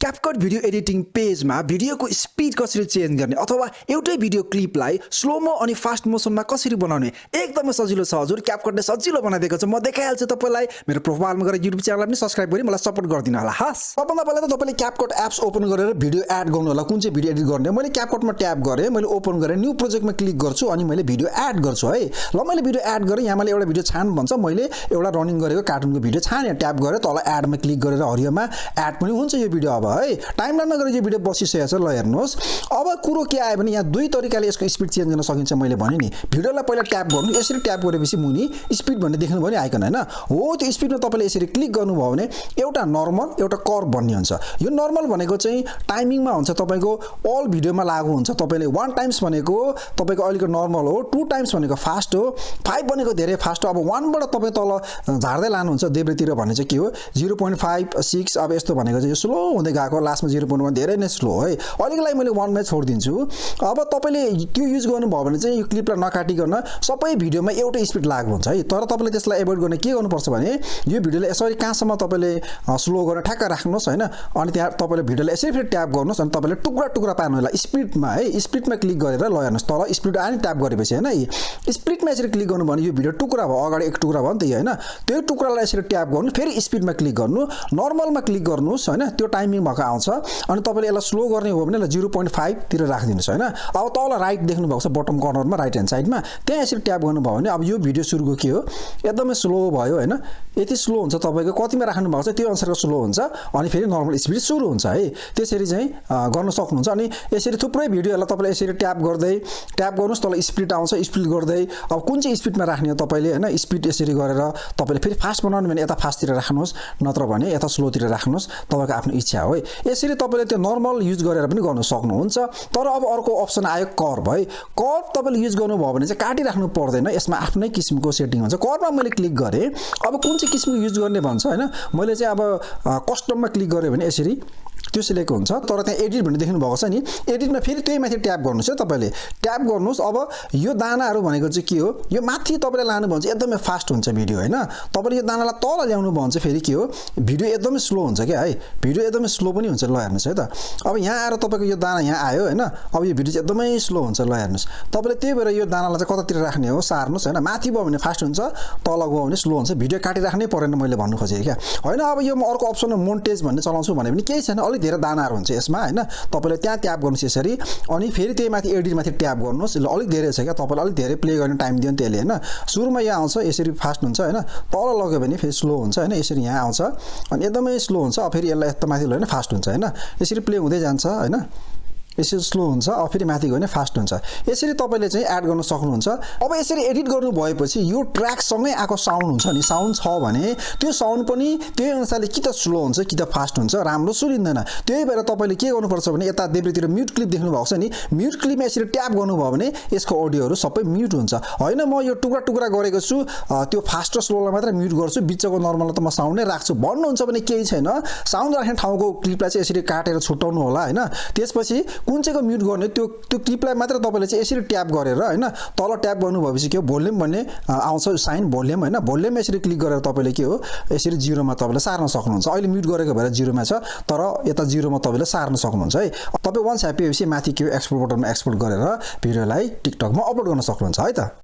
CapCut video editing पेजमा भिडियोको speed कसरी change गर्ने अथवा एउटै भिडियो क्लिपलाई स्लोमो अनि फास्ट मोसनमा कसरी बनाउने एकदमै सजिलो छ हजुर। CapCutले सजिलो बनाइदिएको छ। म देखाइहाल्छु तपाईलाई। मेरो प्रोफाइलमा गएर YouTube च्यानललाई पनि सब्स्क्राइब गरी मलाई सपोर्ट गरिदिनु होला। हस्, सबभन्दा पहिला त तपाईले CapCut एप्स ओपन गरेर भिडियो एड गर्नु होला। कुन चाहिँ भिडियो एडिट गर्ने मैले CapCutमा ट्याप गरे, मैले ओपन गरे, न्यू प्रोजेक्टमा क्लिक गर्छु अनि मैले भिडियो एड गर्छु है। ल मैले भिडियो एड गरे, यहाँ मैले एउटा भिडियो छान भन्छ, मैले एउटा रनिङ गरेको कार्टुनको भिडियो छाने, ट्याप गरे तल एडमा क्लिक गरेर हरियोमा एड पनि हुन्छ यो भिडियो। अब है टाइमलाइनमा गएर यो भिडियो बसिसकेको छ। ल हेर्नुहोस्, अब कुरो के आयो भने यहाँ दुई तरिकाले यसको स्पिड चेन्ज गर्न सकिन्छ। मैले भने नि भिडियोलाई पहिला ट्याप गर्नु, यसरी ट्याप गरेपछि मुनि स्पिड भन्ने देख्नु भयो नि आइकन हैन, हो त्यो स्पिडमा तपाईले यसरी क्लिक गर्नुभयो भने एउटा नर्मल एउटा कर्भ भन्ने हुन्छ। यो नर्मल भनेको चाहिँ टाइमिङमा हुन्छ, तपाईको अल भिडियोमा लागु हुन्छ। तपाईले 1 टाइम्स भनेको तपाईको अहिलेको नर्मल हो, 2 टाइम्स भनेको फास्ट हो, 5 भनेको धेरै फास्ट हो। अब 1 बाट तपाई तल झार्दै लानुहुन्छ देब्रेतिर भने चाहिँ के हो 0.5 6 अब यस्तो भनेको चाहिँ स्लो हुँदै गएको, लास्टमा 0.1 धेरै नै स्लो है। अहिलेको लागि मैले 1 मै छोड्दिन्छु। अब तपाईले त्यो युज गर्नुभयो भने चाहिँ यो क्लिपलाई नकाटिकन सबै भिडियोमा एउटै स्पिड लागु हुन्छ है। तर तपाईले त्यसलाई एभोइड गर्ने के गर्नुपर्छ भने यो भिडियोलाई यसरी कहाँसम्म तपाईले स्लो गरेर ठ्याक्क राख्नुहोस् हैन, अनि त्यहाँ तपाईले भिडियोलाई यसरी फेरि ट्याप गर्नुहोस् अनि तपाईले टुक्रा टुक्रा पार्नु होला स्पिडमा है। स्पिडमा क्लिक गरेर ल हेर्नुहोस् तल स्पिड आयो नि ट्याप गरेपछि हैन, स्पिडमा यसरी क्लिक गर्नु भने यो भिडियो टुक्रा भयो, अगाडि एक टुक्रा भयो नि त हैन। त्यो टुक्रालाई यसरी ट्याप गर्नु, फेरि स्पिडमा क्लिक गर्नु, नर्मलमा क्लिक गर्नुहोस् हैन, त्यो टाइमिङ भएको आउँछ। अनि तपाईले यसलाई स्लो गर्ने हो भने 0.5 तिर राखिदिनुस् हैन। अब तल राइट देख्नु भएको छ बटम कर्नरमा राइट ह्यान्ड साइडमा, त्यहाँ यसरी ट्याप गर्नुभयो भने अब यो भिडियो सुरुको के हो एकदमै स्लो भयो हैन। यति स्लो हुन्छ, तपाईको कतिमा राख्नु भएको छ त्यो अनुसारको स्लो हुन्छ अनि फेरि नर्मल स्पिड सुरु हुन्छ है। त्यसरी चाहिँ गर्न सक्नुहुन्छ। अनि यसरी थुप्रै भिडियोहरुलाई तपाईले यसरी ट्याप गर्दै ट्याप गर्नुस्, तल स्पिड आउँछ, स्पिड गर्दै अब कुन चाहिँ स्पिडमा राख्ने हो तपाईले हैन, स्पिड यसरी गरेर तपाईले फेरि फास्ट बनाउनु भने यता फास्टतिर राख्नुहोस्, नत्र भने यता स्लोतिर राख्नुहोस्, तपाईको आफ्नो इच्छा हो है। यसरी तपाईले त्यो नर्मल युज गरेर पनि गर्न सक्नुहुन्छ। तर अब अर्को अप्सन आयो कर्भ है। कर्भ तपाईले युज गर्नुभयो भने चाहिँ काटिराख्नु पर्दैन, यसमा आफ्नै किसिमको सेटिङ हुन्छ। कर्भमा मैले क्लिक गरे, अब कुन चाहिँ किसिमको युज गर्ने भन्छ हैन, मैले चाहिँ अब कस्टममा क्लिक गरे भने यसरी त्यो सिलेक्ट हुन्छ। तर त्यहाँ एडिट भन्ने देख्नु भएको छ नि, एडिटमा फेरि त्यही माथि ट्याप गर्नुस् है। तपाईले ट्याप गर्नुस्। अब यो दानाहरु भनेको चाहिँ के हो, यो माथि तपाईले लानु भन्छ एकदमै फास्ट हुन्छ भिडियो हैन। तपाईले यो दानालाई तल ल्याउनु भन्छ फेरि के हो भिडियो एकदमै स्लो हुन्छ के है, भिडियो एकदमै स्लो पनि हुन्छ। ल हेर्नुस् है त, अब यहाँ आएर तपाईको यो दाना यहाँ आयो हैन, अब यो भिडियो चाहिँ एकदमै स्लो हुन्छ। ल हेर्नुस्, तपाईले त्यही भएर यो दानालाई चाहिँ कतातिर राख्ने हो सार्नुस् हैन, माथि भयो भने फास्ट हुन्छ, तल गयो भने स्लो हुन्छ। भिडियो काटिराख्नै पर्दैन मैले भन्नु खोजेँ क्या हैन। अब यो म अर्को अप्सन मोन्टेज भन्ने चलाउँछु भने पनि केही छैन, अलि धेरै दानाहरु हुन्छ यसमा हैन। तपाईले त्यहाँ ट्याप गर्नुस् यसरी, अनि फेरि त्यही माथि एडिट माथि ट्याप गर्नुस्। ल अलि धेरै छ क्या, तपाईले अलि धेरै प्ले गर्ने टाइम दियो नि त्यसले हैन। सुरुमा यहाँ आउँछ यसरी फास्ट हुन्छ हैन, तल लग्यो भने फेरि स्लो हुन्छ हैन, यसरी यहाँ आउँछ अनि एकदमै स्लो हुन्छ। अब फेरि यसलाई यता माथि लग्यो भने फास्ट हुन्छ हैन, यसरी प्ले हुँदै जान्छ हैन, यसरी स्लो हुन्छ। अब फेरि माथि गयो भने फास्ट हुन्छ। यसरी तपाईले चाहिँ एड गर्न सक्नुहुन्छ। अब यसरी एडिट गर्नु भएपछि यो ट्र्याक सँगै आको साउन्ड हुन्छ नि, साउन्ड छ भने त्यो साउन्ड पनि त्यही अनुसारले कि त स्लो हुन्छ कि त फास्ट हुन्छ, राम्रो सुनिँदैन। त्यही भएर तपाईले के गर्नुपर्छ भने यता देब्रेतिर म्युट क्लिप देख्नु भएको छ नि, म्युट क्लिपमा यसरी ट्याप गर्नुभयो भने यसको अडियोहरु सबै म्युट हुन्छ। हैन म यो टुक्रा टुक्रा गरेको छु, त्यो फास्ट र स्लोलाई मात्र म्युट गर्छु, बिचको नर्मललाई त म साउन्ड नै राख्छु भन्नुहुन्छ भने केही छैन। साउन्ड राख्ने ठाउँको क्लिपलाई चाहिँ यसरी काटेर छुटाउनु होला हैन। त्यसपछि कुन चाहिँको म्युट गर्ने त्यो क्लिपलाई मात्र तपाईले चाहिँ यसरी ट्याप गरेर हैन, तल ट्याप गर्नु भएपछि के हो भोल्युम भन्ने आउँछ साइन भोल्युम हैन, भोल्युम यसरी क्लिक गरेर तपाईले के हो यसरी 0 मा तपाईले सार्न सक्नुहुन्छ। अहिले म्युट गरेको भएर 0 मा छ, तर यता 0 मा तपाईले सार्न सक्नुहुन्छ है। तपाई वन्स ह्यापी भएपछि माथि के हो एक्सपोर्ट बटनमा एक्सपोर्ट गरेर भिडियोलाई टिकटकमा अपलोड गर्न सक्नुहुन्छ है त।